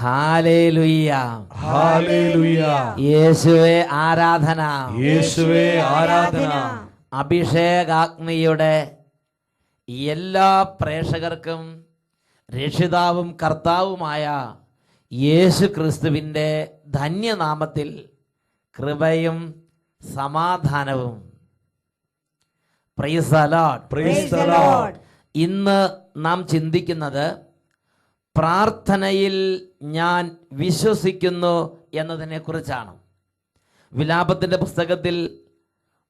Hallelujah, hallelujah. യേശുവേ ആരാധന, യേശുവേ ആരാധന. അഭിഷേകാഗ്നിയുടെ എല്ലാ പ്രേക്ഷകർക്കും രക്ഷിതാവും കർത്താവുമായ യേശു ക്രിസ്തുവിൻ്റെ ധന്യനാമത്തിൽ കൃപയും സമാധാനവും. Praise the Lord. Praise the Lord. ഇന്ന് നാം ചിന്തിക്കുന്നത് പ്രാർത്ഥനയിൽ ഞാൻ വിശ്വസിക്കുന്നു എന്നതിനെ കുറിച്ചാണ്. വിലാപത്തിൻ്റെ പുസ്തകത്തിൽ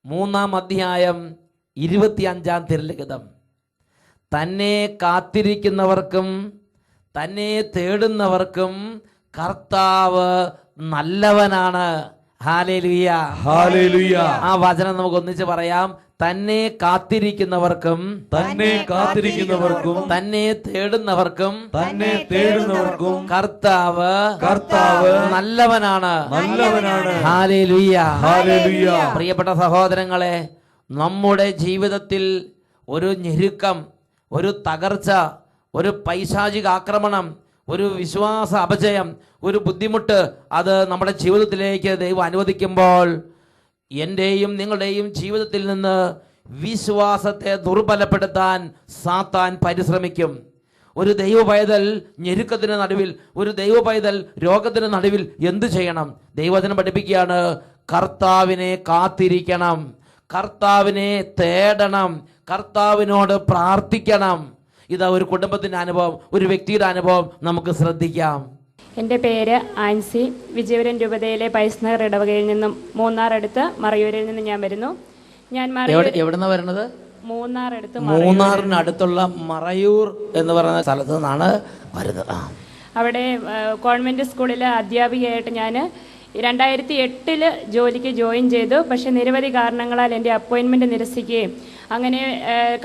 3-ാം അധ്യായം 25-ാം തിരുലിഖിതം, തന്നെ കാത്തിരിക്കുന്നവർക്കും തന്നെ തേടുന്നവർക്കും കർത്താവ് നല്ലവനാണ്. Hallelujah, hallelujah. ആ വചനം നമുക്ക് ഒന്നിച്ച് പറയാം. തന്നെ കാത്തിരിക്കുന്നവർക്കും തന്നെ കാത്തിരിക്കുന്നവർക്കും തന്നെ തേടുന്നവർക്കും തന്നെ തേടുന്നവർക്കും കർത്താവ് നല്ലവനാണ്. നല്ലവനാണ്. ഹല്ലേലൂയ, ഹല്ലേലൂയ. പ്രിയപ്പെട്ട സഹോദരങ്ങളെ, നമ്മുടെ ജീവിതത്തിൽ ഒരു ഞെരുക്കം, ഒരു തകർച്ച, ഒരു പൈശാചിക ആക്രമണം, ഒരു വിശ്വാസ അപജയം, ഒരു ബുദ്ധിമുട്ട് അത് നമ്മുടെ ജീവിതത്തിലേക്ക് ദൈവം അനുവദിക്കുമ്പോൾ എൻ്റെയും നിങ്ങളുടെയും ജീവിതത്തിൽ നിന്ന് വിശ്വാസത്തെ ദുർബലപ്പെടുത്താൻ സാത്താൻ പരിശ്രമിക്കും. ഒരു ദൈവ പൈതൽ ഞെരുക്കത്തിന് നടുവിൽ, ഒരു ദൈവ പൈതൽ രോഗത്തിന് നടുവിൽ എന്തു ചെയ്യണം? ദൈവവചനം പഠിപ്പിക്കുകയാണ്, കർത്താവിനെ കാത്തിരിക്കണം, കർത്താവിനെ തേടണം, കർത്താവിനോട് പ്രാർത്ഥിക്കണം. ഇതാ ഒരു കുടുംബത്തിൻ്റെ അനുഭവം, ഒരു വ്യക്തിയുടെ അനുഭവം നമുക്ക് ശ്രദ്ധിക്കാം. എൻ്റെ പേര് ആൻസി. വിജയപുരം രൂപതയിലെ പൈസ്നഗർ ഇടവകയിൽ നിന്നും മൂന്നാർ അടുത്ത് മറയൂരിൽ നിന്ന് ഞാൻ വരുന്നു. ഞാൻ എവിടുന്നാ വരുന്നത്? മൂന്നാർ അടുത്ത്, മൂന്നാറിനടുത്തുള്ള മറയൂർ എന്ന് പറയുന്ന സ്ഥലത്ത് നിന്നാണ് വരുന്നത്. അവിടെ കോൺവെന്റ് സ്കൂളിലെ അധ്യാപികയായിട്ട് ഞാൻ 2008 ജോലിക്ക് ജോയിൻ ചെയ്തു. പക്ഷേ നിരവധി കാരണങ്ങളാൽ എൻ്റെ അപ്പോയിൻമെൻറ്റ് നിരസിക്കുകയും അങ്ങനെ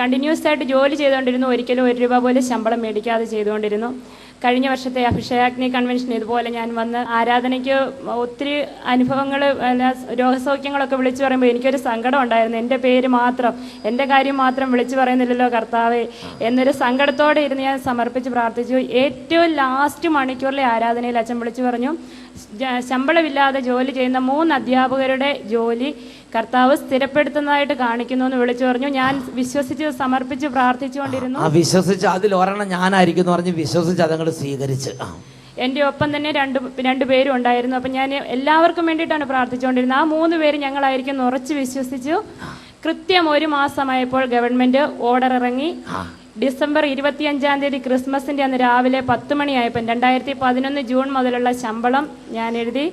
കണ്ടിന്യൂസ് ആയിട്ട് ജോലി ചെയ്തുകൊണ്ടിരുന്നു. ഒരിക്കലും 1 രൂപ പോലും ശമ്പളം മേടിക്കാതെ ചെയ്തുകൊണ്ടിരുന്നു. കഴിഞ്ഞ വർഷത്തെ അഭിഷേകാഗ്നി കൺവെൻഷൻ ഇതുപോലെ ഞാൻ വന്ന് ആരാധനയ്ക്ക് ഒത്തിരി അനുഭവങ്ങൾ, രോഗസൗഖ്യങ്ങളൊക്കെ വിളിച്ചു പറയുമ്പോൾ എനിക്കൊരു സങ്കടം ഉണ്ടായിരുന്നു. എൻ്റെ പേര് മാത്രം, എൻ്റെ കാര്യം മാത്രം വിളിച്ചു പറയുന്നില്ലല്ലോ കർത്താവേ എന്നൊരു സങ്കടത്തോടെ ഇരുന്ന് ഞാൻ സമർപ്പിച്ച് പ്രാർത്ഥിച്ചു. ഏറ്റവും ലാസ്റ്റ് മണിക്കൂറിലെ ആരാധനയിൽ അച്ഛൻ വിളിച്ചു പറഞ്ഞു, ശമ്പളമില്ലാതെ ജോലി ചെയ്യുന്ന 3 അധ്യാപകരുടെ ജോലി കർത്താവ് സ്ഥിരപ്പെടുത്തുന്നതായിട്ട് കാണിക്കുന്നു എന്ന് വിളിച്ചു പറഞ്ഞു. ഞാൻ വിശ്വസിച്ച് സമർപ്പിച്ച് പ്രാർത്ഥിച്ചുകൊണ്ടിരുന്നു. വിശ്വസിച്ച് അതിൽ ഒരെണ്ണം ഞാനായിരിക്കും എന്ന് പറഞ്ഞ് വിശ്വസിച്ച് അതങ്ങൾ സ്വീകരിച്ച്. എൻ്റെ ഒപ്പം തന്നെ രണ്ട് പേരും ഉണ്ടായിരുന്നു. അപ്പം ഞാൻ എല്ലാവർക്കും വേണ്ടിയിട്ടാണ് പ്രാർത്ഥിച്ചുകൊണ്ടിരുന്നത്. ആ 3 പേര് ഞങ്ങളായിരിക്കും എന്ന് ഉറച്ച് വിശ്വസിച്ചു. കൃത്യം 1 മാസമായപ്പോൾ ഗവൺമെന്റ് ഓർഡർ ഇറങ്ങി. ഡിസംബർ 25-ാം തീയതി ക്രിസ്മസിന്റെ അന്ന് രാവിലെ 10 മണിയായപ്പോൾ 2011 ജൂൺ മുതലുള്ള ശമ്പളം ഞാൻ എഴുതി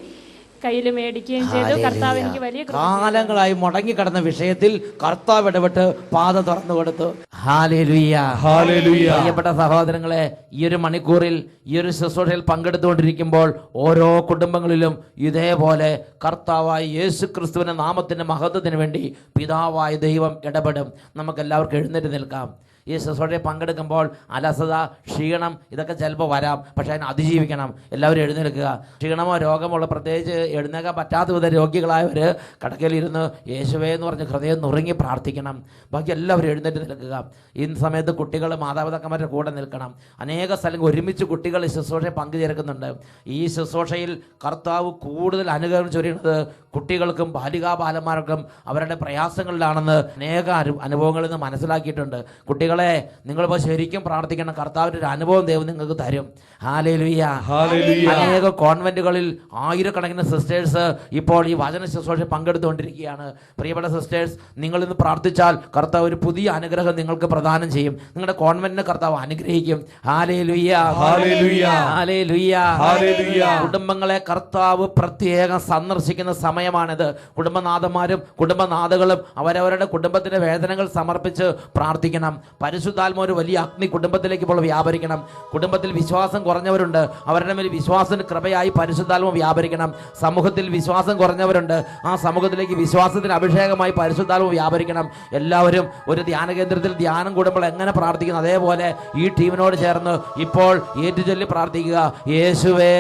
കയ്യിൽ മേടിക്കുകയും ചെയ്തു. കർത്താവ് എനിക്ക് വലിയ കാലങ്ങളായി മുടങ്ങിക്കിടന്ന വിഷയത്തിൽ കർത്താവ് ഇടപെട്ട് പാത തുറന്നു കൊടുത്തു. ഹല്ലേലൂയ, ഹല്ലേലൂയ. പ്രിയപ്പെട്ട സഹോദരങ്ങളെ, ഈ ഒരു മണിക്കൂറിൽ ഈ ഒരു ശുശ്രൂഷയിൽ പങ്കെടുത്തുകൊണ്ടിരിക്കുമ്പോൾ ഓരോ കുടുംബങ്ങളിലും ഇതേപോലെ കർത്താവായ യേശു ക്രിസ്തുവിന്റെ നാമത്തിന്റെ മഹത്വത്തിന് വേണ്ടി പിതാവായ ദൈവം ഇടപെടും. നമുക്ക് എല്ലാവർക്കും എഴുന്നേറ്റ് നിൽക്കാം. ഈ ശുശ്രൂഷയിൽ പങ്കെടുക്കുമ്പോൾ അലസത, ക്ഷീണം ഇതൊക്കെ ചിലപ്പോൾ വരാം. പക്ഷേ അതിനെ അതിജീവിക്കണം. എല്ലാവരും എഴുന്നേൽക്കുക. ക്ഷീണമോ രോഗമുള്ള, പ്രത്യേകിച്ച് എഴുന്നേൽക്കാൻ പറ്റാത്ത വിധ രോഗികളായവർ കടക്കയിലിരുന്ന് യേശുവേ എന്ന് പറഞ്ഞ് ഹൃദയം നുറുങ്ങി പ്രാർത്ഥിക്കണം. ബാക്കി എല്ലാവരും എഴുന്നേറ്റ് നിൽക്കുക. ഈ സമയത്ത് കുട്ടികൾ മാതാപിതാക്കന്മാരുടെ കൂടെ നിൽക്കണം. അനേക സ്ഥലങ്ങൾ ഒരുമിച്ച് കുട്ടികൾ ഈ ശുശ്രൂഷയിൽ പങ്കുചേർക്കുന്നുണ്ട്. ഈ ശുശ്രൂഷയിൽ കർത്താവ് കൂടുതൽ അനുഗ്രഹം ചൊരിയുന്നത് കുട്ടികൾക്കും ബാലികാബാലന്മാർക്കും അവരുടെ പ്രയാസങ്ങളിലാണെന്ന് അനേക അനുഭവങ്ങളിൽ നിന്ന് മനസ്സിലാക്കിയിട്ടുണ്ട്. കുട്ടികളെ, നിങ്ങളിപ്പോൾ ശരിക്കും പ്രാർത്ഥിക്കണം. കർത്താവിൻ്റെ ഒരു അനുഭവം ദൈവം നിങ്ങൾക്ക് തരും. Hallelujah, hallelujah. അനേക കോൺവെന്റുകളിൽ ആയിരക്കണക്കിന് സിസ്റ്റേഴ്സ് ഇപ്പോൾ ഈ വചന ശുശ്രൂഷയിൽ പങ്കെടുത്തുകൊണ്ടിരിക്കുകയാണ്. പ്രിയപ്പെട്ട സിസ്റ്റേഴ്സ്, നിങ്ങൾ ഇന്ന് പ്രാർത്ഥിച്ചാൽ കർത്താവ് ഒരു പുതിയ അനുഗ്രഹം നിങ്ങൾക്ക് പ്രദാനം ചെയ്യും. നിങ്ങളുടെ കോൺവെന്റിനെ കർത്താവ് അനുഗ്രഹിക്കും. ഹല്ലേലൂയ, ഹല്ലേലൂയ, ഹല്ലേലൂയ, ഹല്ലേലൂയ. കുടുംബങ്ങളെ കർത്താവ് പ്രത്യേകം സന്ദർശിക്കുന്ന സമയമാണിത്. കുടുംബനാഥന്മാരും കുടുംബനാഥകളും അവരവരുടെ കുടുംബത്തിന്റെ വേദനകൾ സമർപ്പിച്ച് പ്രാർത്ഥിക്കണം. പരിശുദ്ധാത്മാവ് ഒരു വലിയ അഗ്നി കുടുംബത്തിലേക്ക് ഇപ്പോൾ വ്യാപരിക്കണം. കുടുംബത്തിൽ വിശ്വാസം കുറഞ്ഞവരുണ്ട്, അവരുടെ മേൽ വിശ്വാസത്തിന് കൃപയായി പരിശുദ്ധാത്മാവ് വ്യാപരിക്കണം. സമൂഹത്തിൽ വിശ്വാസം കുറഞ്ഞവരുണ്ട്, ആ സമൂഹത്തിലേക്ക് വിശ്വാസത്തിന് അഭിഷേകമായി പരിശുദ്ധാത്മാവ് വ്യാപരിക്കണം. എല്ലാവരും ഒരു ധ്യാന കേന്ദ്രത്തിൽ ധ്യാനം കൂടുമ്പോൾ എങ്ങനെ പ്രാർത്ഥിക്കുന്നു അതേപോലെ ഈ ടീമിനോട് ചേർന്ന് ഇപ്പോൾ ഏറ്റുചൊല്ലി പ്രാർത്ഥിക്കുക. യേശുവേ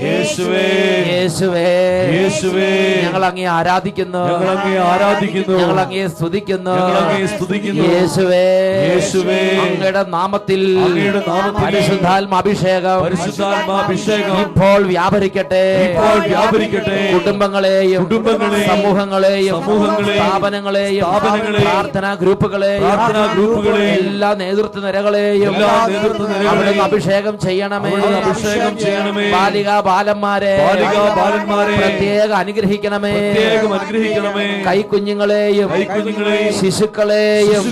യേശുവേ യേശുവേ യേശുവേ ഞങ്ങൾ അങ്ങേ ആരാധിക്കുന്നു, ഞങ്ങൾ അങ്ങയെ ആരാധിക്കുന്നു, ഞങ്ങൾ അങ്ങേ സ്തുതിക്കുന്നു. ഞങ്ങൾ അങ്ങയെ സ്തുതിക്കുന്നു. യേശുവേ യേശുവേ അങ്ങയുടെ നാമത്തിൽ അങ്ങയുടെ നാമത്തിൽ പരിശുദ്ധാത്മാഭിഷേകം പരിശുദ്ധാത്മാഭിഷേകം ഇപ്പോൾ വ്യാപരിക്കട്ടെ, ഇപ്പോൾ വ്യാപരിക്കട്ടെ. കുടുംബങ്ങളെയും സമൂഹങ്ങളെയും സ്ഥാപനങ്ങളെയും പ്രാർത്ഥനാ ഗ്രൂപ്പുകളെയും എല്ലാ നേതൃത്വ നിരകളെയും അവിടുന്ന് അഭിഷേകം ചെയ്യണമേ. ബാലികാ ബാലന്മാരെ പ്രത്യേക അനുഗ്രഹിക്കണമേ. കൈക്കുഞ്ഞുങ്ങളെയും ശിശുക്കളെയും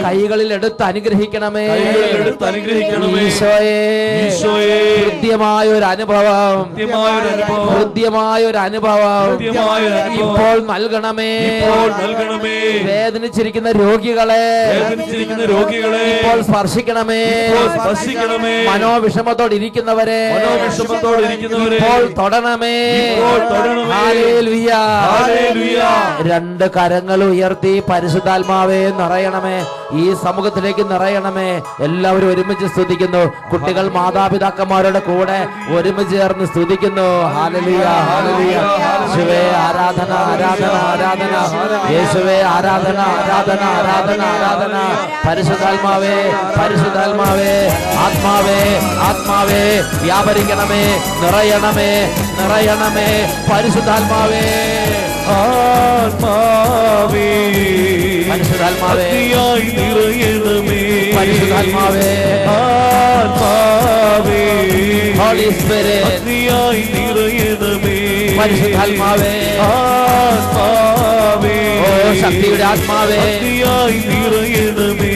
കൈകളിൽ എടുത്ത് അനുഗ്രഹിക്കണമേ. ഈശോയെ ഹൃദ്യമായ ഒരു അനുഭവം, ഹൃദ്യമായ ഒരു അനുഭവം ഇപ്പോൾ നൽകണമേ. വേദനിച്ചിരിക്കുന്ന രോഗികളെ ഇപ്പോൾ സ്പർശിക്കണമേ. മനോവിഷമത്തോടിരിക്കുന്നവരെ ഇപ്പോൾ തൊടണമേ. ഹല്ലേലൂയ. രണ്ട് കരങ്ങൾ ഉയർത്തി പരിശുദ്ധാത്മാവേ നിറയണമേ, ഈ സമൂഹത്തിലേക്ക് നിറയണമേ. എല്ലാവരും ഒരുമിച്ച് സ്തുതിക്കുന്നു. കുട്ടികൾ മാതാപിതാക്കന്മാരുടെ കൂടെ ഒരുമിച്ച് ചേർന്ന് സ്തുതിക്കുന്നു. Hallelujah hallelujah. യേശുവേ ആരാധന ആരാധന ആരാധന. യേശുവേ ആരാധന ആരാധന ആരാധന ആരാധന. പരിശുദ്ധാത്മാവേ പരിശുദ്ധാത്മാവേ ആത്മാവേ ആത്മാവേ വ്യാപരിക്കണമേ, നിറയണമേ നിറയണമേ. പരിശുദ്ധാത്മാവേ ആത്മാവേ പരിശുദ്ധാത്മാവേ നിറയണമേ. പരിശുദ്ധാത്മാവേ ആത്മാവേ ഹോളി സ്പിരിറ്റ് നിറയണമേ. പരിശുദ്ധാത്മാവേ ആത്മാവേ ഓ ശക്തിയുടെ ആത്മാവേ നിറയണമേ.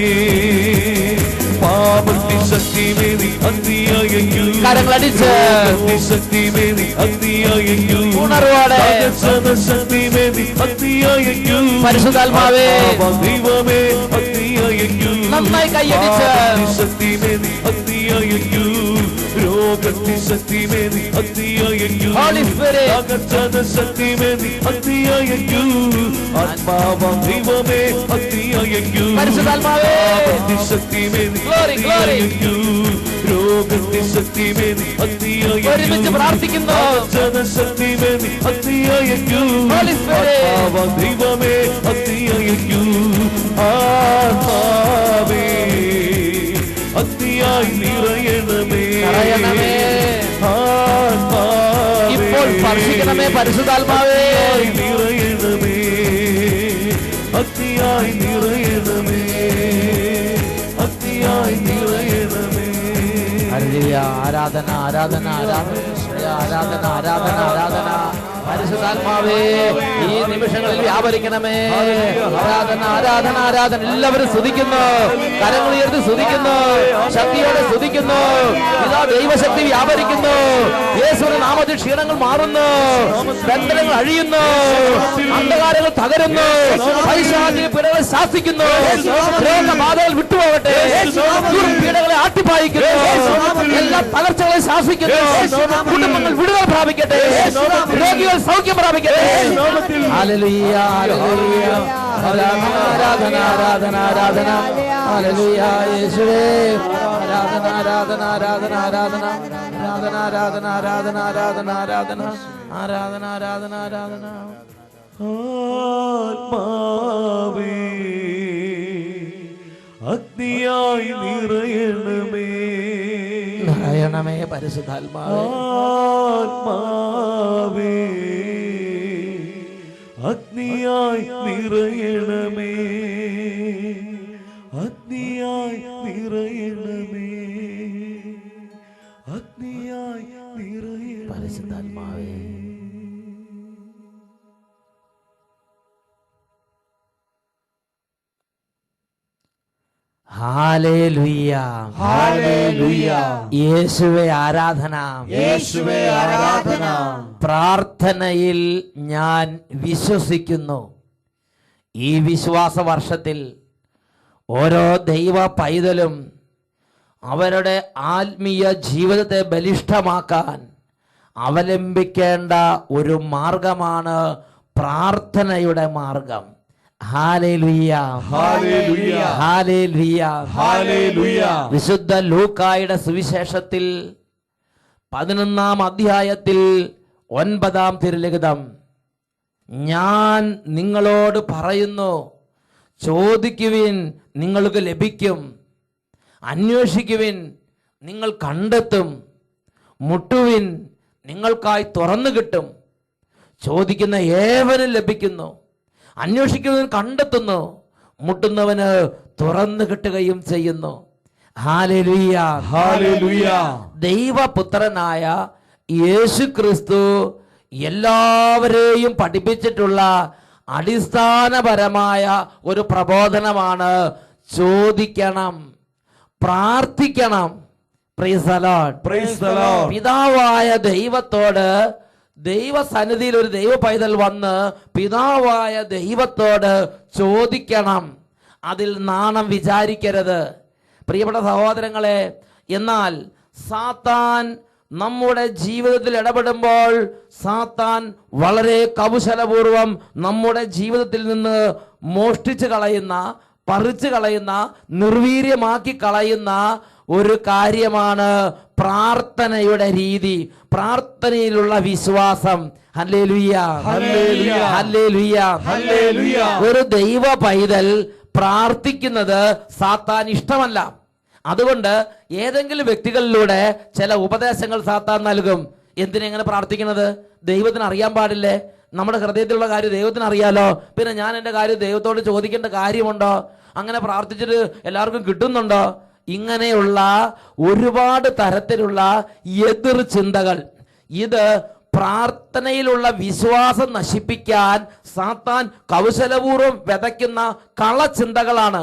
പാപത്തി ശക്തിമേനി അന്തിയായെങ്കിൽ കരങ്ങളടിച്ച് ശക്തിമേനി അന്തിയായെങ്കിൽ ഉണർവോടെ ശക്തിമേനി അന്തിയായെങ്കിൽ പരിശുദ്ധാത്മാവേ ദൈവമേ അന്തിയായെങ്കിൽ നന്നായി കൈയടിച്ച് ശക്തിമേനി അന്തിയായെങ്കിൽ രോഗത്തി ശക്തിമേനി അന്തിയായെങ്കിൽ ഹോളി സ്പിരിറ്റ് ശക്തിമേനി അന്തിയായെങ്കിൽ ആത്മാവ ദൈവമേ അന്തിയായെങ്കിൽ പരിശുദ്ധാത്മാവേ ശക്തിമേനി ഗ്ലോറി ഗ്ലോറി. രോഗത്തി ശക്തിമേനി അന്തിയായെങ്കിൽ ഒരുമിച്ച് പ്രാർത്ഥിക്കുന്നു. ശക്തിമേനി അന്തിയായെങ്കിൽ ഹോളി സ്പിരിറ്റ് ആത്മാവ ദൈവമേ അന്തിയായെങ്കിൽ ആത്മാവേ അന്തിയായി നിറയണമേ. നിറയണമേ. ആത്മാവേ ഇപ്പോൾ സ്പർശിക്കണമേ പരിശുദ്ധാത്മാവേ. നിറയണമേ അത്തിയായി നിറയണമേ അത്തിയായി നിറയണമേ. ഹല്ലേലൂയ. ആരാധന ആരാധന ആരാധന ആരാധന ആരാധന ആരാധന. പരിശുദ്ധാത്മാവേ ഈ നിമിഷങ്ങളിൽ വ്യാപരിക്കണമേ. ആരാധന ആരാധന ആരാധന. എല്ലാവരും സ്തുതിക്കുന്നു, കരങ്ങൾ ഉയർത്തി സ്തുതിക്കുന്നു, ശക്തിയോടെ സ്തുതിക്കുന്നു. ഇതാ ദൈവശക്തി വ്യാപരിക്കുന്നു. യേശുവിന്റെ നാമത്തിൽ ക്ഷീണങ്ങൾ മാറുന്നു, ബന്ധനങ്ങൾ അഴിയുന്നു, അന്ധകാരങ്ങൾ തകരുന്നു, പൈശാചിക പീഡകൾ ശാസിക്കുന്നു, രോഗബാധകൾ വിട്ടുപോകട്ടെ, പീഡകളെ ആട്ടിപ്പായിക്കുന്നു, എല്ലാ തകർച്ചകളെ ശാസിക്കുന്നു. കുടുംബങ്ങൾ വിടുതൽ പ്രാപിക്കട്ടെ, രോഗികൾ സൗഖ്യം പ്രാപിക്കട്ടെ. Hallelujah hallelujah. ആരാധന ആരാധന ആരാധന ആരാധന. ഹല്ലേലൂയ യേശുവേ. ആരാധന ആരാധന ആരാധന ആരാധന ആരാധന ആരാധന ആരാധന ആരാധന ആരാധന ആരാധന ആരാധന ആരാധന. ആത്മാവേ അഗ്നിയായി നിറയണമേ. നിറയണമേ പരിശുദ്ധാത്മാവേ. ആത്മാവേ അഗ്നിയായി നിറയണമേ. അഗ്നിയായി നിറയണമേ. അഗ്നിയായി നിറയണമേ. പരിശുദ്ധാത്മാവേ. Hallelujah hallelujah. യേശുവേ ആരാധന യേശുവേ ആരാധന. പ്രാർത്ഥനയിൽ ഞാൻ വിശ്വസിക്കുന്നു. ഈ വിശ്വാസ വർഷത്തിൽ ഓരോ ദൈവ പൈതലും അവരുടെ ആത്മീയ ജീവിതത്തെ ബലിഷ്ഠമാക്കാൻ അവലംബിക്കേണ്ട ഒരു മാർഗമാണ് പ്രാർത്ഥനയുടെ മാർഗം. ഹല്ലേലൂയ, ഹല്ലേലൂയ, ഹല്ലേലൂയ, ഹല്ലേലൂയ. വിശുദ്ധ ലൂക്കായുടെ സുവിശേഷത്തിൽ 11-ാം അധ്യായത്തിൽ 9-ാം തിരുലിഖിതം, ഞാൻ നിങ്ങളോട് പറയുന്നു, ചോദിക്കുവിൻ നിങ്ങൾക്ക് ലഭിക്കും, അന്വേഷിക്കുവിൻ നിങ്ങൾ കണ്ടെത്തും, മുട്ടുവിൻ നിങ്ങൾക്കായി തുറന്നു കിട്ടും. ചോദിക്കുന്ന ഏവനും ലഭിക്കുന്നു, അന്വേഷിക്കുന്നവൻ കണ്ടെത്തുന്നു, മുട്ടുന്നവന് തുറന്നു കിട്ടുകയും ചെയ്യുന്നു. Hallelujah, hallelujah. ദൈവപുത്രനായ യേശു ക്രിസ്തു എല്ലാവരെയും പഠിപ്പിച്ചിട്ടുള്ള അടിസ്ഥാനപരമായ ഒരു പ്രബോധനമാണ് ചോദിക്കണം, പ്രാർത്ഥിക്കണം. Praise the Lord. Praise the Lord. പിതാവായ ദൈവത്തോട്, ദൈവസന്നിധിയിൽ ഒരു ദൈവ പൈതൽ വന്ന് പിതാവായ ദൈവത്തോട് ചോദിക്കണം. അതിൽ നാണം വിചാരിക്കരുത് പ്രിയപ്പെട്ട സഹോദരങ്ങളെ. എന്നാൽ സാത്താൻ നമ്മുടെ ജീവിതത്തിൽ ഇടപെടുമ്പോൾ സാത്താൻ വളരെ കൗശലപൂർവം നമ്മുടെ ജീവിതത്തിൽ നിന്ന് മോഷ്ടിച്ചു കളയുന്ന, പറിച്ചു കളയുന്ന, നിർവീര്യമാക്കി കളയുന്ന ഒരു കാര്യമാണ് പ്രാർത്ഥനയുടെ രീതി, പ്രാർത്ഥനയിലുള്ള വിശ്വാസം. ഹല്ലേലൂയ, ഹല്ലേലൂയ, ഹല്ലേലൂയ, ഹല്ലേലൂയ. ഒരു ദൈവ പൈതൽ പ്രാർത്ഥിക്കുന്നത് സാത്താൻ ഇഷ്ടമല്ല. അതുകൊണ്ട് ഏതെങ്കിലും വ്യക്തികളിലൂടെ ചില ഉപദേശങ്ങൾ സാത്താൻ നൽകും. എന്തിനെങ്ങനെ പ്രാർത്ഥിക്കുന്നത്? ദൈവത്തിന് അറിയാൻ പാടില്ലേ? നമ്മുടെ ഹൃദയത്തിലുള്ള കാര്യം ദൈവത്തിന് അറിയാലോ, പിന്നെ ഞാൻ എൻ്റെ കാര്യം ദൈവത്തോട് ചോദിക്കേണ്ട കാര്യമുണ്ടോ? അങ്ങനെ പ്രാർത്ഥിച്ചിട്ട് എല്ലാവർക്കും കിട്ടുന്നുണ്ടോ? ഇങ്ങനെയുള്ള ഒരുപാട് തരത്തിലുള്ള എതിർ ചിന്തകൾ, ഇത് പ്രാർത്ഥനയിലുള്ള വിശ്വാസം നശിപ്പിക്കാൻ സാത്താൻ കൗശലപൂർവ്വം വിതയ്ക്കുന്ന കളചിന്തകളാണ്.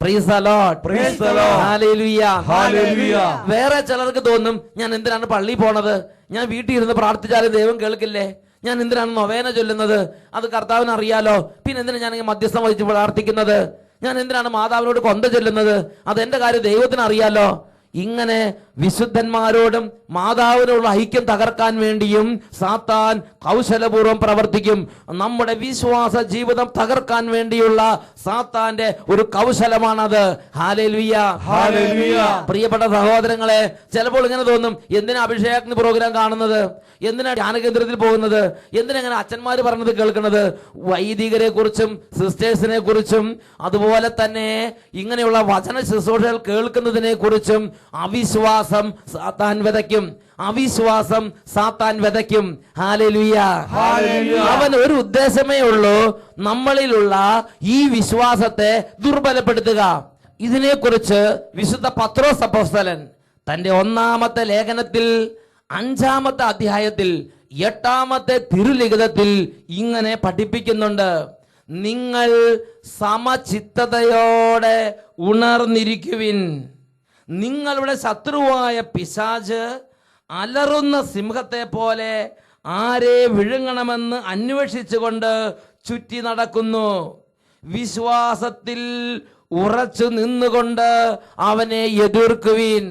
Praise the Lord. Praise the Lord. Hallelujah. Hallelujah. വേറെ ചിലർക്ക് തോന്നും, ഞാൻ എന്തിനാണ് പള്ളിയിൽ പോണത്? ഞാൻ വീട്ടിൽ ഇരുന്ന് പ്രാർത്ഥിച്ചാലും ദൈവം കേൾക്കില്ലേ? ഞാൻ എന്തിനാണ് നൊവേന ചൊല്ലുന്നത്? അത് കർത്താവിന് അറിയാലോ. പിന്നെ എന്തിനാണ് ഞാൻ മധ്യസ്ഥം വഹിച്ച് പ്രാർത്ഥിക്കുന്നത്? ഞാൻ എന്തിനാണ് മാതാവിനോട് കൊന്ത ചൊല്ലുന്നത്? അതെന്റെ കാര്യം ദൈവത്തിന് അറിയാലോ. ഇങ്ങനെ വിശുദ്ധന്മാരോടും മാതാവിനോടുള്ള ഐക്യം തകർക്കാൻ വേണ്ടിയും സാത്താൻ കൗശലപൂർവ്വം പ്രവർത്തിക്കും. നമ്മുടെ വിശ്വാസ ജീവിതം തകർക്കാൻ വേണ്ടിയുള്ള സാത്താന്റെ ഒരു കൗശലമാണത്. ഹല്ലേലൂയ, ഹല്ലേലൂയ. പ്രിയപ്പെട്ട സഹോദരങ്ങളെ, ചിലപ്പോൾ ഇങ്ങനെ തോന്നും, എന്തിനാ അഭിഷേകാഗ്നി പ്രോഗ്രാം കാണുന്നത്? എന്തിനാ ധ്യാനകേന്ദ്രത്തിൽ പോകുന്നത്? എന്തിനാ അച്ഛന്മാർ പറഞ്ഞത് കേൾക്കുന്നത്? വൈദികരെ കുറിച്ചും സിസ്റ്റേഴ്സിനെ കുറിച്ചും അതുപോലെ തന്നെ ഇങ്ങനെയുള്ള വചന ശുശ്രൂഷകൾ കേൾക്കുന്നതിനെ കുറിച്ചും അവിശ്വാസം സാത്താൻ വിതയ്ക്കും, അവിശ്വാസം സാത്താൻ വിതയ്ക്കും. Hallelujah, hallelujah. അവൻ ഒരു ഉദ്ദേശമേ ഉള്ളൂ, നമ്മളിലുള്ള ഈ വിശ്വാസത്തെ ദുർബലപ്പെടുത്തുക. ഇതിനെക്കുറിച്ച് വിശുദ്ധ പത്രോസ് അപ്പോസ്തലൻ തന്റെ 1-ാമത്തെ ലേഖനത്തിൽ 5-ാമത്തെ അധ്യായത്തിൽ 8-ാമത്തെ തിരുലിഖിതത്തിൽ ഇങ്ങനെ പഠിപ്പിക്കുന്നുണ്ട്. നിങ്ങൾ സമചിത്തതയോടെ ഉണർന്നിരിക്കുവിൻ. നിങ്ങളുടെ ശത്രുവായ പിശാച് അലറുന്ന സിംഹത്തെ പോലെ ആരെ വിഴുങ്ങണമെന്ന് അന്വേഷിച്ചുകൊണ്ട് ചുറ്റി നടക്കുന്നു. വിശ്വാസത്തിൽ ഉറച്ചു നിന്നുകൊണ്ട് അവനെ എതിർക്കുവിൻ.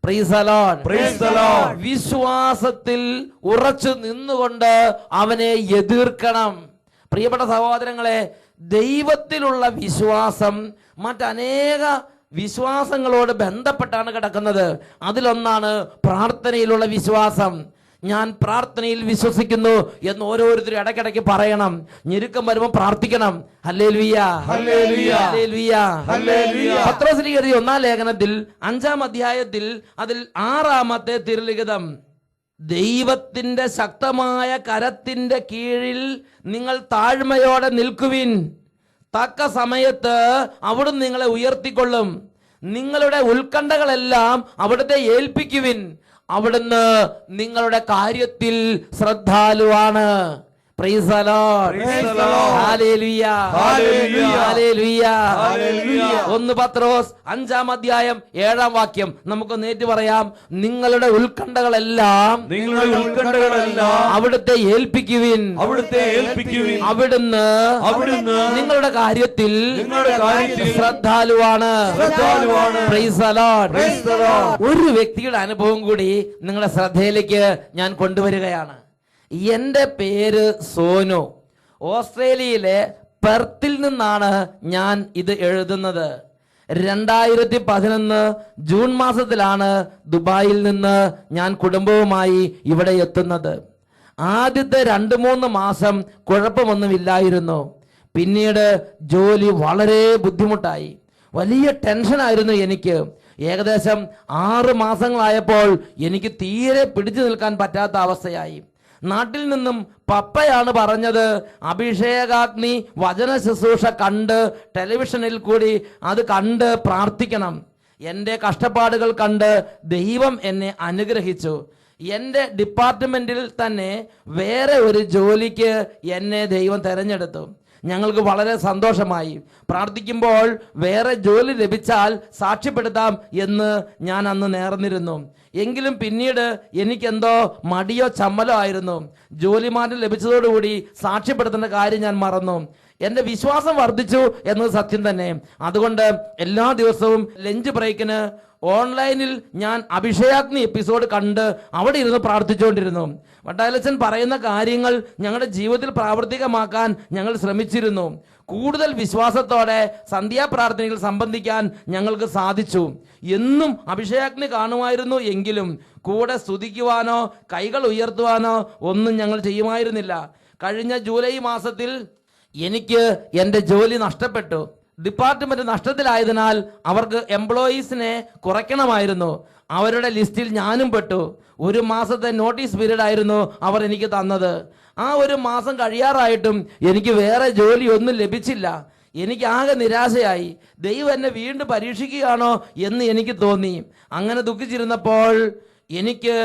Praise the Lord. Praise the Lord. വിശ്വാസത്തിൽ ഉറച്ചു നിന്നുകൊണ്ട് അവനെ എതിർക്കണം. പ്രിയപ്പെട്ട സഹോദരങ്ങളെ, ദൈവത്തിലുള്ള വിശ്വാസം മറ്റനേക വിശ്വാസങ്ങളോട് ബന്ധപ്പെട്ടാണ് കിടക്കുന്നത്. അതിലൊന്നാണ് പ്രാർത്ഥനയിലുള്ള വിശ്വാസം. ഞാൻ പ്രാർത്ഥനയിൽ വിശ്വസിക്കുന്നു എന്ന് ഓരോരുത്തരും ഇടയ്ക്കിടയ്ക്ക് പറയണം. ഞെരുക്കം വരുമ്പോൾ പ്രാർത്ഥിക്കണം. ഹല്ലേലൂയ, ഹല്ലേലൂയ, ഹല്ലേലൂയ, ഹല്ലേലൂയ. പത്രോസിന് എഴുതിയ 1-ാം ലേഖനത്തിൽ 5-ാം അധ്യായത്തിൽ അതിൽ 6-ാമത്തെ തിരുലിഖിതം, ദൈവത്തിന്റെ ശക്തമായ കരത്തിന്റെ കീഴിൽ നിങ്ങൾ താഴ്മയോടെ നിൽക്കുവിൻ. തക്ക സമയത്ത് അവിടുന്ന് നിങ്ങളെ ഉയർത്തിക്കൊള്ളും. നിങ്ങളുടെ ഉത്കണ്ഠകളെല്ലാം അവിടുത്തെ ഏൽപ്പിക്കുവിൻ. അവിടുന്ന് നിങ്ങളുടെ കാര്യത്തിൽ ശ്രദ്ധാലുവാണ്. Praise the Lord. Praise the Lord. Hallelujah. Hallelujah. Hallelujah. Hallelujah. 1 പത്രോസ് 5-ാം അധ്യായം 7-ാം വാക്യം നമുക്ക് നേരിട്ട് പറയാം. നിങ്ങളുടെ ഉത്കണ്ഠകളെല്ലാം അവിടുത്തെ ഏൽപ്പിക്കുവിൻ. അവിടുന്ന് നിങ്ങളുടെ കാര്യത്തിൽ ശ്രദ്ധാലുവാണ്. Praise the Lord. ഒരു വ്യക്തിയുടെ അനുഭവം കൂടി നിങ്ങളുടെ ശ്രദ്ധയിലേക്ക് ഞാൻ കൊണ്ടുവരികയാണ്. എൻ്റെ പേര് സോനു. ഓസ്ട്രേലിയയിലെ പെർത്തിൽ നിന്നാണ് ഞാൻ ഇത് എഴുതുന്നത്. 2011 ജൂൺ മാസത്തിലാണ് ദുബായിൽ നിന്ന് ഞാൻ കുടുംബവുമായി ഇവിടെ എത്തുന്നത്. ആദ്യത്തെ 2-3 മാസം കുഴപ്പമൊന്നുമില്ലായിരുന്നു. പിന്നീട് ജോലി വളരെ ബുദ്ധിമുട്ടായി. വലിയ ടെൻഷനായിരുന്നു എനിക്ക്. ഏകദേശം 6 മാസങ്ങളായപ്പോൾ എനിക്ക് തീരെ പിടിച്ചു നിൽക്കാൻ പറ്റാത്ത അവസ്ഥയായി. നാട്ടിൽ നിന്നും പപ്പയാണ് പറഞ്ഞത്, അഭിഷേകാഗ്നി വചന ശുശ്രൂഷ കണ്ട് ടെലിവിഷനിൽ കൂടി അത് കണ്ട് പ്രാർത്ഥിക്കണം. എൻ്റെ കഷ്ടപ്പാടുകൾ കണ്ട് ദൈവം എന്നെ അനുഗ്രഹിച്ചു. എൻ്റെ ഡിപ്പാർട്ട്മെന്റിൽ തന്നെ വേറെ ഒരു ജോലിക്ക് എന്നെ ദൈവം തെരഞ്ഞെടുത്തു. ഞങ്ങൾക്ക് വളരെ സന്തോഷമായി. പ്രാർത്ഥിക്കുമ്പോൾ വേറെ ജോലി ലഭിച്ചാൽ സാക്ഷ്യപ്പെടുത്താം എന്ന് ഞാൻ അന്ന് നേർന്നിരുന്നു. എങ്കിലും പിന്നീട് എനിക്കെന്തോ മടിയോ ചമ്മലോ ആയിരുന്നു. ജോലി മാറ്റം ലഭിച്ചതോടുകൂടി സാക്ഷ്യപ്പെടുത്തേണ്ട കാര്യം ഞാൻ മറന്നു. എൻ്റെ വിശ്വാസം വർദ്ധിച്ചു എന്നത് സത്യം തന്നെ. അതുകൊണ്ട് എല്ലാ ദിവസവും ലഞ്ച് ബ്രേക്കിന് ഓൺലൈനിൽ ഞാൻ അഭിഷേകാഗ്നി എപ്പിസോഡ് കണ്ട് അവിടെ ഇരുന്ന് പ്രാർത്ഥിച്ചുകൊണ്ടിരുന്നു. വട്ടാലച്ചൻ പറയുന്ന കാര്യങ്ങൾ ഞങ്ങളുടെ ജീവിതത്തിൽ പ്രാവർത്തികമാക്കാൻ ഞങ്ങൾ ശ്രമിച്ചിരുന്നു. കൂടുതൽ വിശ്വാസത്തോടെ സന്ധ്യാപ്രാർത്ഥനയിൽ സംബന്ധിക്കാൻ ഞങ്ങൾക്ക് സാധിച്ചു. എന്നും അഭിഷേകാഗ്നി കാണുമായിരുന്നു. എങ്കിലും കൂടെ സ്തുതിക്കുവാനോ കൈകൾ ഉയർത്തുവാനോ ഒന്നും ഞങ്ങൾ ചെയ്യുമായിരുന്നില്ല. കഴിഞ്ഞ ജൂലൈ മാസത്തിൽ എനിക്ക് എൻ്റെ ജോലി നഷ്ടപ്പെട്ടു. ഡിപ്പാർട്ട്മെന്റ് നഷ്ടത്തിലായതിനാൽ അവർക്ക് എംപ്ലോയീസിനെ കുറയ്ക്കണമായിരുന്നു. അവരുടെ ലിസ്റ്റിൽ ഞാനും പെട്ടു. 1 മാസത്തെ നോട്ടീസ് പീരീഡ് ആയിരുന്നു അവർ എനിക്ക് തന്നത്. ആ 1 മാസം കഴിയാറായിട്ടും എനിക്ക് വേറെ ജോലി ഒന്നും ലഭിച്ചില്ല. എനിക്ക് ആകെ നിരാശയായി. ദൈവം എന്നെ വീണ്ടും പരീക്ഷിക്കുകയാണോ എന്ന് എനിക്ക് തോന്നി. അങ്ങനെ ദുഃഖിച്ചിരുന്നപ്പോൾ എനിക്ക്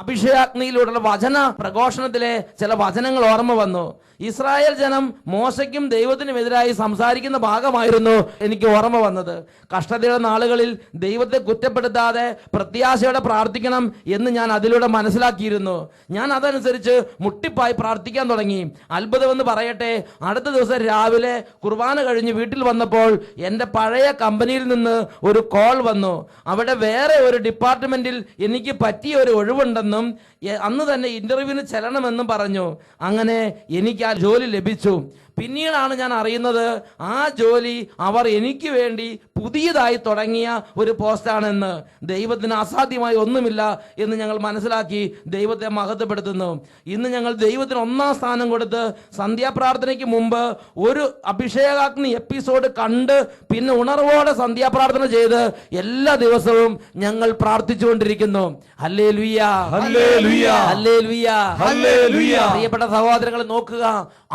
അഭിഷേകാഗ്നിയിലൂടെയുള്ള വചന പ്രഘോഷണത്തിലെ ചില വചനങ്ങൾ ഓർമ്മ വന്നു. ഇസ്രായേൽ ജനം മോശയ്ക്കും ദൈവത്തിനും എതിരായി സംസാരിക്കുന്ന ഭാഗമായിരുന്നു എനിക്ക് ഓർമ്മ വന്നത്. കഷ്ടതയുടെ നാളുകളിൽ ദൈവത്തെ കുറ്റപ്പെടുത്താതെ പ്രത്യാശയോടെ പ്രാർത്ഥിക്കണം എന്ന് ഞാൻ അതിലൂടെ മനസ്സിലാക്കിയിരുന്നു. ഞാൻ അതനുസരിച്ച് മുട്ടിപ്പായി പ്രാർത്ഥിക്കാൻ തുടങ്ങി. അത്ഭുതമെന്ന് പറയട്ടെ, അടുത്ത ദിവസം രാവിലെ കുർബാന കഴിഞ്ഞ് വീട്ടിൽ വന്നപ്പോൾ എൻ്റെ പഴയ കമ്പനിയിൽ നിന്ന് ഒരു കോൾ വന്നു. അവിടെ വേറെ ഒരു ഡിപ്പാർട്ട്മെന്റിൽ എനിക്ക് പറ്റിയ ഒരു ഒഴിവുണ്ടെന്നും അന്ന് തന്നെ ഇന്റർവ്യൂവിന് ചെല്ലണമെന്നും പറഞ്ഞു. അങ്ങനെ എനിക്ക് ആ ജോലി ലഭിച്ചു. പിന്നീടാണ് ഞാൻ അറിയുന്നത് ആ ജോലി അവർ എനിക്ക് വേണ്ടി പുതിയതായി തുടങ്ങിയ ഒരു പോസ്റ്റാണെന്ന്. ദൈവത്തിന് അസാധ്യമായി ഒന്നുമില്ല എന്ന് ഞങ്ങൾ മനസ്സിലാക്കി ദൈവത്തെ മഹത്വപ്പെടുത്തുന്നു. ഇന്ന് ഞങ്ങൾ ദൈവത്തിന് 1ാം സ്ഥാനം കൊടുത്ത് സന്ധ്യാപ്രാർത്ഥനയ്ക്ക് മുമ്പ് ഒരു അഭിഷേകാഗ്നി എപ്പിസോഡ് കണ്ട് പിന്നെ ഉണർവോടെ സന്ധ്യാപ്രാർത്ഥന ചെയ്ത് എല്ലാ ദിവസവും ഞങ്ങൾ പ്രാർത്ഥിച്ചുകൊണ്ടിരിക്കുന്നു. ഹല്ലേലൂയ, ഹല്ലേലൂയ, ഹല്ലേലൂയ, ഹല്ലേലൂയ. പ്രിയപ്പെട്ട സഹോദരങ്ങൾ നോക്കുക,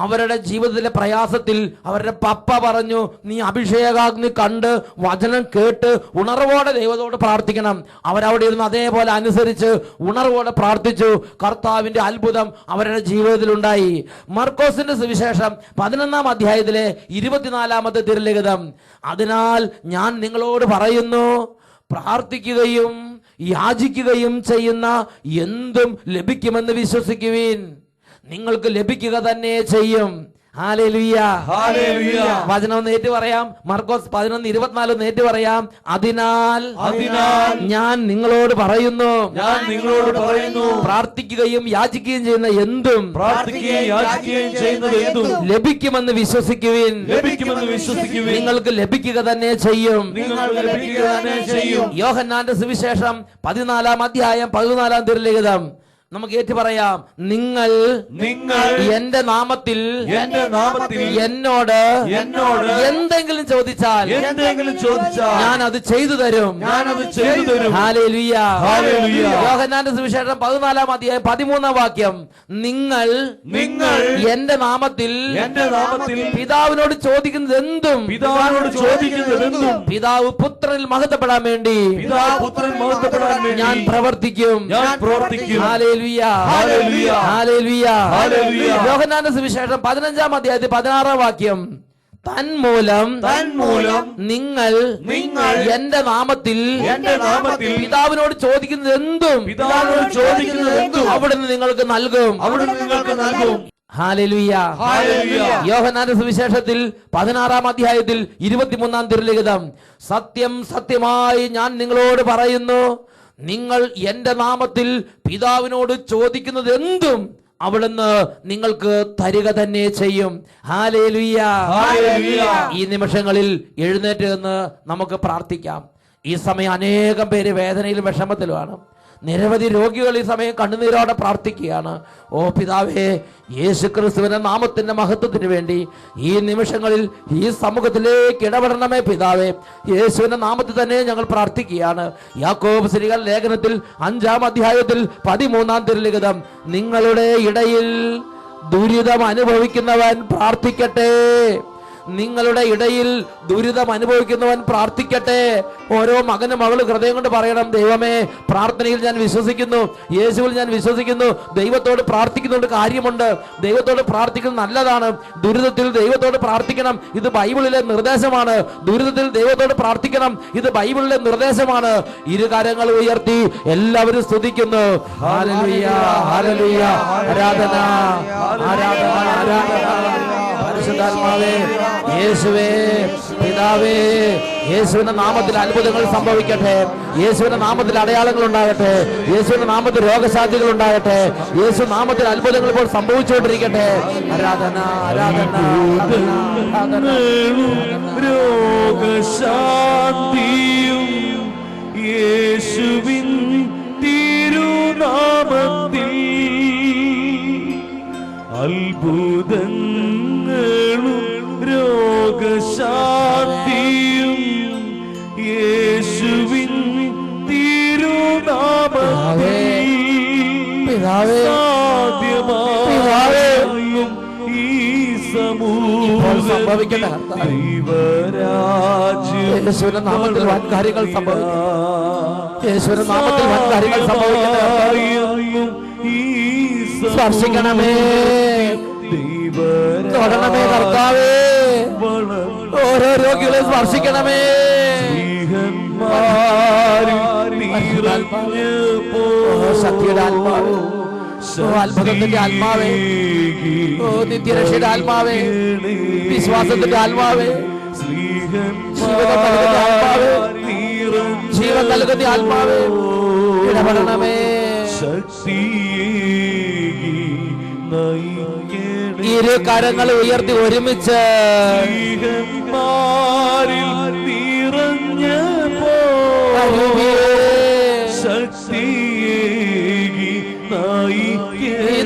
അവരുടെ ജീവിതത്തിലെ പ്രയാസത്തിൽ അവരുടെ പപ്പ പറഞ്ഞു, നീ അഭിഷേകാഗ്നി കണ്ട് വചനം കേട്ട് ഉണർവോടെ ദൈവത്തോട് പ്രാർത്ഥിക്കണം. അവരവിടെ ഇരുന്ന് അതേപോലെ അനുസരിച്ച് ഉണർവോടെ പ്രാർത്ഥിച്ചു. കർത്താവിന്റെ അത്ഭുതം അവരുടെ ജീവിതത്തിൽ ഉണ്ടായി. മർക്കോസിന്റെ സുവിശേഷം 11-ാം അധ്യായത്തിലെ 24-ാമത്തെ തിരുലിഖിതം, അതിനാൽ ഞാൻ നിങ്ങളോട് പറയുന്നു, പ്രാർത്ഥിക്കുകയും യാചിക്കുകയും ചെയ്യുന്ന എന്തും ലഭിക്കുമെന്ന് വിശ്വസിക്കുവിൻ, നിങ്ങൾക്ക് ലഭിക്കുക തന്നെ ചെയ്യും. Hallelujah, hallelujah. വചനം ഒന്ന് ഏറ്റു പറയാം. മർക്കോസ് 11:24 ഒന്ന് ഏറ്റു പറയാം. അതിനാൽ ഞാൻ നിങ്ങളോട് പറയുന്നു, പ്രാർത്ഥിക്കുകയും യാചിക്കുകയും ചെയ്യുന്ന എന്തും ലഭിക്കുമെന്ന് വിശ്വസിക്കുവിൻ, നിങ്ങൾക്ക് ലഭിക്കുക തന്നെ ചെയ്യും. യോഹന്നാന്റെ സുവിശേഷം 14-ാം അധ്യായം 14-ാം തിരുലിഖിതം നമുക്ക് ഏറ്റു പറയാം. നിങ്ങൾ എന്റെ നാമത്തിൽ എന്നോട് എന്തെങ്കിലും ചോദിച്ചാൽ ഞാൻ അത് ചെയ്തു തരും. ഹല്ലേലൂയ. യോഹന്നാന്റെ സുവിശേഷം 14-ാം അധ്യായം 13-ാം വാക്യം, നിങ്ങൾ എന്റെ നാമത്തിൽ പിതാവിനോട് ചോദിക്കുന്നത് എന്തും പിതാവ് പുത്രനിൽ മഹത്വപ്പെടാൻ വേണ്ടി ഞാൻ പ്രവർത്തിക്കും. യോഹന്നാന്റെ സുവിശേഷം 15-ാം അധ്യായത്തിൽ 16-ാം വാക്യം, തന്മൂലം നിങ്ങൾ എന്റെ നാമത്തിൽ പിതാവിനോട് ചോദിക്കുന്നത് എന്തും അവിടുന്ന് നിങ്ങൾക്ക് നൽകും. ഹല്ലേലൂയ. യോഹന്നാന്റെ സുവിശേഷത്തിൽ 16-ാം അധ്യായത്തിൽ 23-ാം തിരുലിഖിതം, സത്യം സത്യമായി ഞാൻ നിങ്ങളോട് പറയുന്നു, നിങ്ങൾ എന്റെ നാമത്തിൽ പിതാവിനോട് ചോദിക്കുന്നത് എന്തും അവിടുന്ന് നിങ്ങൾക്ക് തരിക തന്നെ ചെയ്യും. ഹല്ലേലൂയ. ഈ നിമിഷങ്ങളിൽ എഴുന്നേറ്റ് നിന്ന് നമുക്ക് പ്രാർത്ഥിക്കാം. ഈ സമയം അനേകം പേര് വേദനയിലും വിഷമത്തിലുമാണ്. നിരവധി രോഗികൾ ഈ സമയം കണ്ണുനീരോടെ പ്രാർത്ഥിക്കുകയാണ്. ഓ പിതാവേ, യേശുക്രിസ്തുവിന്റെ നാമത്തിന്റെ മഹത്വത്തിന് വേണ്ടി ഈ നിമിഷങ്ങളിൽ ഈ സമൂഹത്തിലേക്ക് ഇടപെടണമേ പിതാവേ. യേശുവിന്റെ നാമത്തിൽ തന്നെ ഞങ്ങൾ പ്രാർത്ഥിക്കുകയാണ്. യാക്കോബ് ശ്രീകൾ ലേഖനത്തിൽ 5-ാം അധ്യായത്തിൽ 13-ാം തിരുലിഖിതം, നിങ്ങളുടെ ഇടയിൽ ദുരിതം അനുഭവിക്കുന്നവൻ പ്രാർത്ഥിക്കട്ടെ. നിങ്ങളുടെ ഇടയിൽ ദുരിതം അനുഭവിക്കുന്നവൻ പ്രാർത്ഥിക്കട്ടെ. ഓരോ മകനും മകളും ഹൃദയം കൊണ്ട് പറയണം, ദൈവമേ, പ്രാർത്ഥനയിൽ ഞാൻ വിശ്വസിക്കുന്നു, യേശുവിൽ ഞാൻ വിശ്വസിക്കുന്നു. ദൈവത്തോട് പ്രാർത്ഥിക്കുന്നുണ്ട് കാര്യമുണ്ട്. ദൈവത്തോട് പ്രാർത്ഥിക്കുന്നത് നല്ലതാണ്. ദുരിതത്തിൽ ദൈവത്തോട് പ്രാർത്ഥിക്കണം. ഇത് ബൈബിളിലെ നിർദ്ദേശമാണ്. ദുരിതത്തിൽ ദൈവത്തോട് പ്രാർത്ഥിക്കണം. ഇത് ബൈബിളിലെ നിർദ്ദേശമാണ്. ഇരുകരങ്ങൾ ഉയർത്തി എല്ലാവരും സ്തുതിക്കുന്നു. Hallelujah, hallelujah. ആരാധന, ആരാധന, ആരാധന. പരിശുദ്ധാത്മാവേ, യേശുവേ, പിതാവേ, യേശുവിന്റെ നാമത്തിൽ അത്ഭുതങ്ങൾ സംഭവിക്കട്ടെ. യേശുവിന്റെ നാമത്തിൽ അടയാളങ്ങൾ ഉണ്ടാകട്ടെ. യേശുവിന്റെ നാമത്തിൽ രോഗശാന്തികൾ ഉണ്ടാകട്ടെ. യേശു നാമത്തിൽ അത്ഭുതങ്ങൾ ഇപ്പോൾ സംഭവിച്ചുകൊണ്ടിരിക്കട്ടെ. ആരാധന, ആരാധന, ആരാധന. രോഗശാന്തിയും യേശുവിൻ തിരുനാമത്തിൽ, അത്ഭുതങ്ങളും രോഗശാന്തിയും യേശുവിൻ തിരുനാമത്തിൽ സാധ്യമായും ഈ സമൂഹം സംഭവിക്കട്ടെ. യേശുവിന്റെ നാമത്തിൽ വൻ കാര്യങ്ങൾ സംഭവിക്കട്ടെ. യേശുവിന്റെ നാമത്തിൽ വൻ കാര്യങ്ങൾ സംഭവിക്കട്ടെ. സ്പർശിക്കണമേ, തൊടണമേ കർത്താവേ. ഓരോ രോഗികളെ സ്പർശിക്കണമേ. ശക്തിയുടെ ആത്മാവേ, അത്ഭുതത്തിന്റെ ആത്മാവേ, ഓ നിത്യരക്ഷയുടെ ആത്മാവേ, വിശ്വാസത്തിന്റെ ആത്മാവേ, ജീവൻ നൽകുന്ന ആത്മാവേ, ജീവൻ നൽകുന്ന ആത്മാവേ, ഇടപെടണമേ. ഇരു കരങ്ങൾ ഉയർത്തി ഒരുമിച്ച്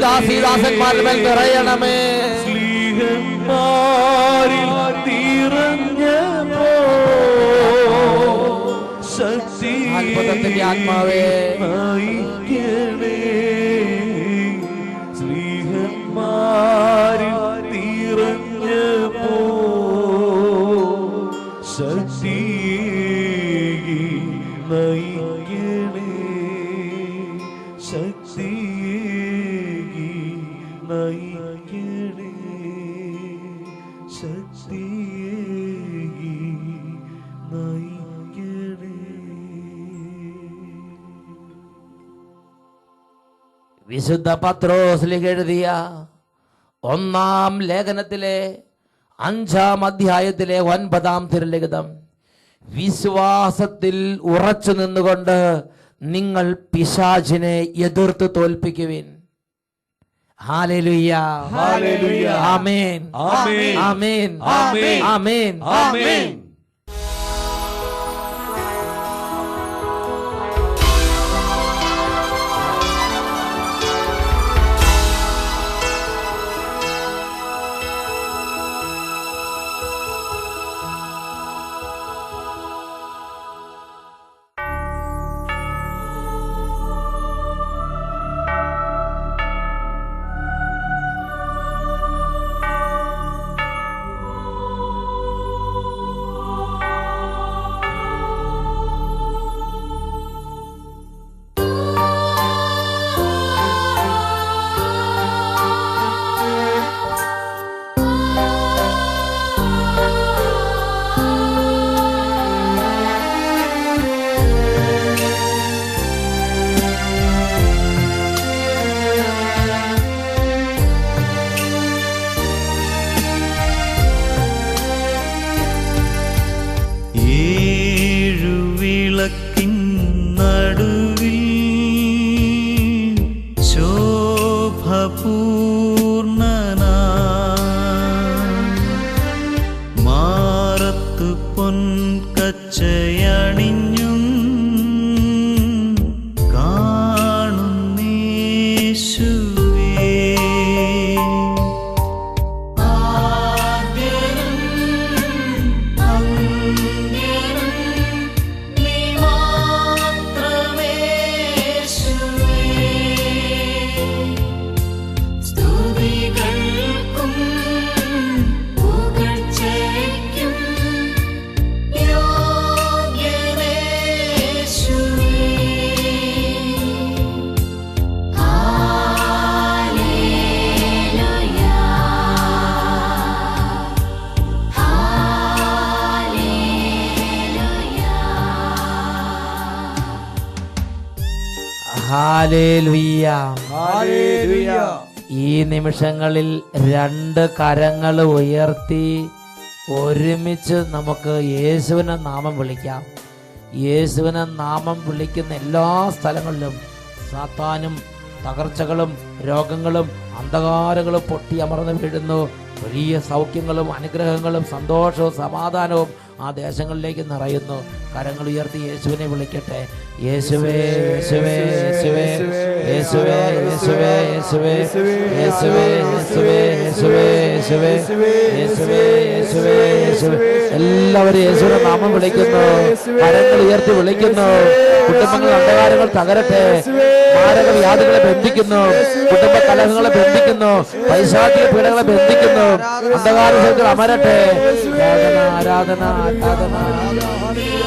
ദാസന്മാരുടെ മേൽ നിറയണമേ. അത്ഭുതത്തിന്റെ ആത്മാവേ, വിശുദ്ധ പത്രോസിലേക്ക് എഴുതിയ 1-ാം ലേഖനത്തിലെ 5-ാം അധ്യായത്തിലെ 9-ാം തിരുലിഖിതം, വിശ്വാസത്തിൽ ഉറച്ചു നിന്നുകൊണ്ട് നിങ്ങൾ പിശാചിനെ എതിർത്ത് തോൽപ്പിക്കുവിൻ. Hallelujah, hallelujah. ആമേൻ, ആമേൻ, ആമേൻ, ആമേൻ, ആമേൻ. പൂർണ്ണനാ മാറത്തു പൊൻകച്ചയണിഞ്ഞും കാണുന്നേശുവേ ആദ്യനും അന്ത്യനും നീ മാത്രമേശുവേ സ്തുതികൾക്കും പുകഴ്ചയ്ക്കും യോഗ്യനേശുവേ ഹല്ലേലൂയ. ഹല്ലേലൂയ. ഈ നിമിഷങ്ങളിൽ രണ്ട് കരങ്ങൾ ഉയർത്തി ഒരുമിച്ച് നമുക്ക് യേശുവിനെ നാമം വിളിക്കാം. യേശുവിനെ നാമം വിളിക്കുന്ന എല്ലാ സ്ഥലങ്ങളിലും സാത്താനും തകർച്ചകളും രോഗങ്ങളും അന്ധകാരങ്ങളും പൊട്ടിയമർന്ന് വീഴുന്നു. വലിയ സൗഖ്യങ്ങളും അനുഗ്രഹങ്ങളും സന്തോഷവും സമാധാനവും ആ ദേശങ്ങളിലേക്ക് നിറയുന്നു. കരങ്ങൾ ഉയർത്തി യേശുവിനെ വിളിക്കട്ടെ. യേശുവേ യേശുവേ യേശുവേ യേശുവേ യേശുവേ യേശുവേ യേശുവേ യേശുവേ യേശുവേ യേശുവേ യേശുവേ യേശുവേ യേശുവേ. എല്ലാവരും യേശുവിനെ നാമം വിളിക്കുന്നു, കരങ്ങൾ ഉയർത്തി വിളിക്കുന്നു. കുടുംബങ്ങൾ അന്ധകാരങ്ങൾ തകരട്ടെ. മാരക വ്യാധികളെ ബന്ധിക്കുന്നു, കുടുംബ കലഹങ്ങളെ ബന്ധിക്കുന്നു, പൈശാചിക പീഡകളെ ബന്ധിക്കുന്നു. അന്ധകാര ശക്തികൾ അമരട്ടെ. ആരാധന ആരാധന ആരാധന.